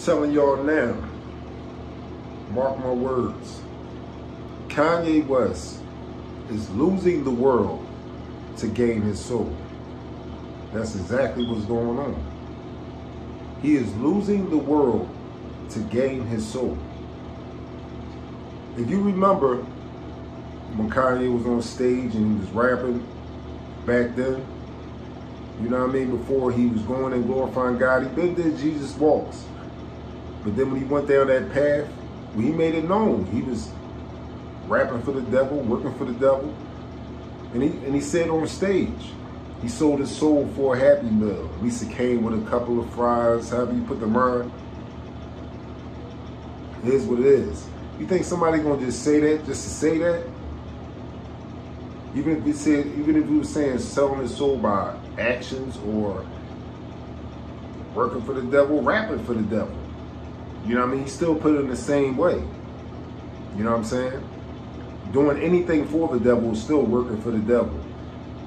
telling y'all now, mark my words, Kanye West is losing the world to gain his soul. That's exactly what's going on. He is losing the world to gain his soul. If you remember when Kanye was on stage and he was rapping back then, you know what I mean, before he was going and glorifying God, he been did Jesus walks. But then when he went down that path, when he made it known, he was rapping for the devil, working for the devil. And he said on stage, he sold his soul for a Happy Meal. At least it came with a couple of fries, however you put them on. It is what it is. You think somebody gonna just say that just to say that? Even if he was saying selling his soul by actions or working for the devil, rapping for the devil. You know what I mean? He still put it in the same way. You know what I'm saying? Doing anything for the devil is still working for the devil.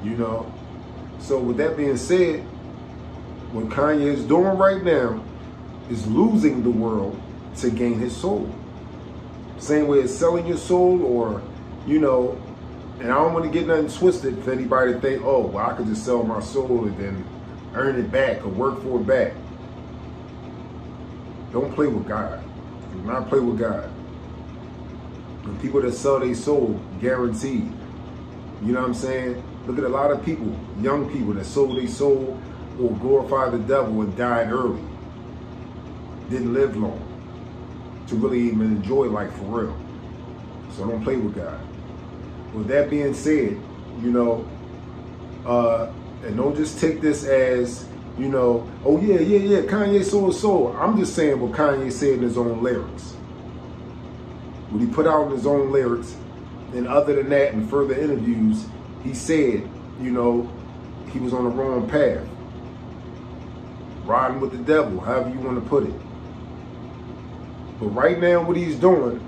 You know? So with that being said, what Kanye is doing right now is losing the world to gain his soul. Same way as selling your soul, or, you know, and I don't want to get nothing twisted for anybody to think, oh, well, I could just sell my soul and then earn it back or work for it back. Don't play with God. Do not play with God. And people that sell their soul, guaranteed. You know what I'm saying? Look at a lot of people, young people that sold their soul or glorified the devil and died early. Didn't live long to really even enjoy life for real. So don't play with God. With that being said, you know, and don't just take this as, you know, oh yeah, Kanye sold his soul. I'm just saying what Kanye said in his own lyrics. What he put out in his own lyrics, and other than that, in further interviews, he said, you know, he was on the wrong path. Riding with the devil, however you want to put it. But right now, what he's doing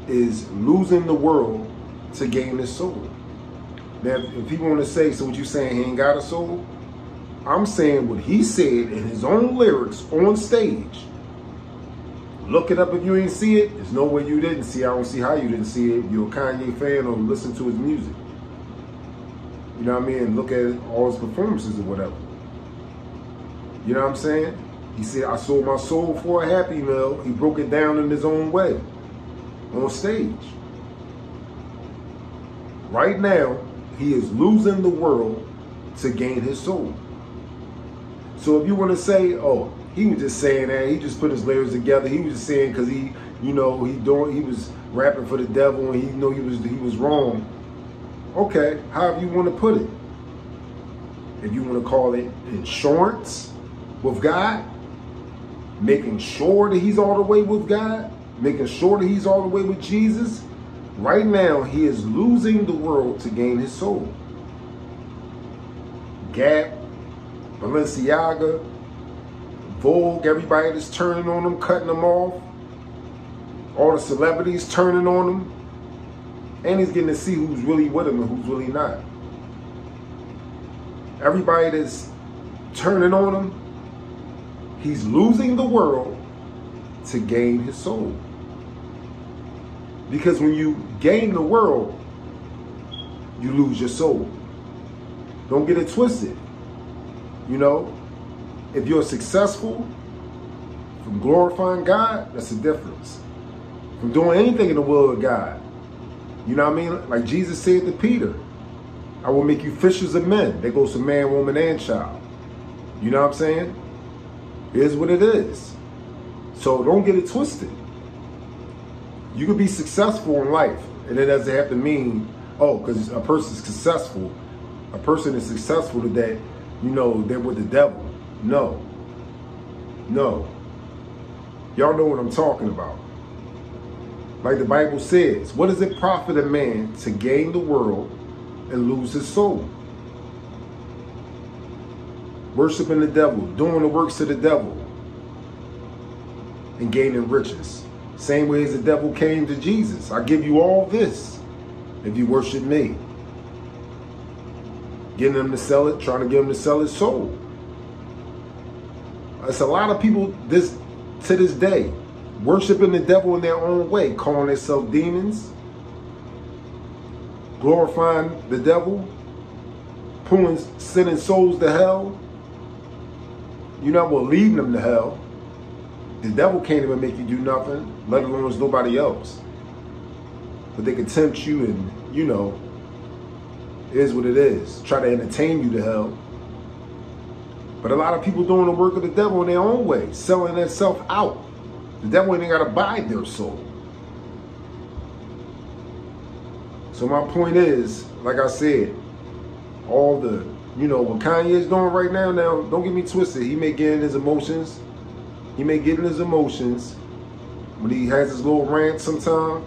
is losing the world to gain his soul. Now, if people want to say, so what you saying, he ain't got a soul? I'm saying what he said in his own lyrics on stage. Look it up if you ain't see it. There's no way you didn't see it. I don't see how you didn't see it if you're a Kanye fan or listen to his music. You know what I mean? Look at all his performances or whatever. You know what I'm saying? He said, I sold my soul for a Happy Meal. He broke it down in his own way on stage. Right now, he is losing the world to gain his soul. So if you want to say, oh, he was just saying that, he just put his layers together. He was just saying because he, you know, he was rapping for the devil and he knew he was wrong. Okay, however you want to put it. If you want to call it insurance with God, making sure that he's all the way with God, making sure that he's all the way with Jesus, right now he is losing the world to gain his soul. Gap, Balenciaga, Vogue, everybody that's turning on him, cutting them off. All the celebrities turning on him. And he's getting to see who's really with him and who's really not. Everybody that's turning on him, he's losing the world to gain his soul. Because when you gain the world, you lose your soul. Don't get it twisted. You know, if you're successful from glorifying God, that's the difference. From doing anything in the will of God. You know what I mean? Like Jesus said to Peter, I will make you fishers of men. There goes to man, woman, and child. You know what I'm saying? It is what it is. So don't get it twisted. You could be successful in life, and it doesn't have to mean, oh, because a person is successful that, you know, they're with the devil. No. No. Y'all know what I'm talking about. Like the Bible says, what does it profit a man to gain the world and lose his soul? Worshiping the devil, doing the works of the devil, and gaining riches. Same way as the devil came to Jesus. I give you all this if you worship me. Getting him to sell it, trying to get him to sell his soul. It's a lot of people, to this day, worshiping the devil in their own way, calling themselves demons, glorifying the devil, sending souls to hell. You're not going to lead them to hell. The devil can't even make you do nothing, let alone there's nobody else. But they can tempt you, and you know, it is what it is. Try to entertain you to hell. But a lot of people doing the work of the devil in their own way, selling themselves out. The devil ain't got to buy their soul. So my point is, like I said, all the, you know, what Kanye is doing right now, don't get me twisted. He may get in his emotions. He may get in his emotions when he has his little rant sometime.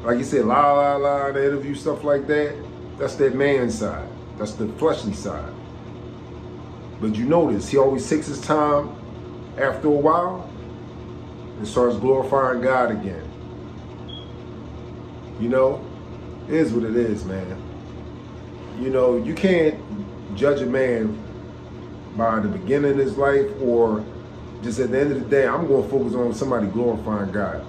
Like he said, la, la, la, the interview, stuff like that. That's that man side. That's the fleshly side. But you notice, he always takes his time after a while and starts glorifying God again. You know, it is what it is, man. You know, you can't judge a man by the beginning of his life, or just at the end of the day, I'm going to focus on somebody glorifying God.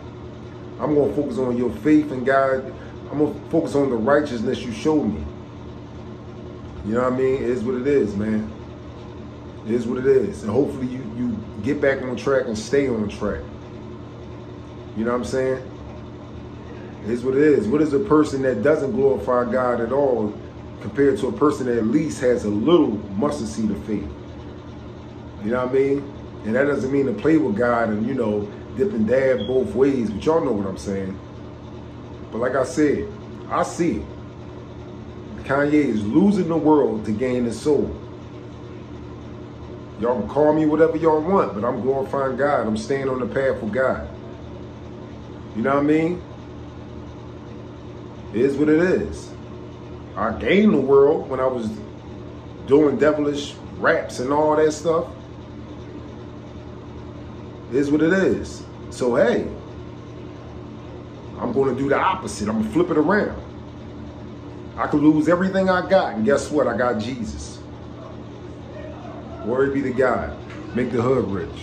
I'm going to focus on your faith in God. I'm going to focus on the righteousness you showed me. You know what I mean? It is what it is, man. It is what it is. And hopefully you get back on track and stay on track. You know what I'm saying? It is what it is. What is a person that doesn't glorify God at all compared to a person that at least has a little mustard seed of faith? You know what I mean? And that doesn't mean to play with God and, you know, dip and dab both ways, but y'all know what I'm saying. But like I said, I see it. Kanye is losing the world to gain his soul. Y'all can call me whatever y'all want, but I'm glorifying God. I'm staying on the path of God. You know what I mean? It is what it is. I gained the world when I was doing devilish raps and all that stuff. It is what it is. So, hey, I'm going to do the opposite. I'm going to flip it around. I could lose everything I got, and guess what? I got Jesus. Glory be to God. Make the hood rich.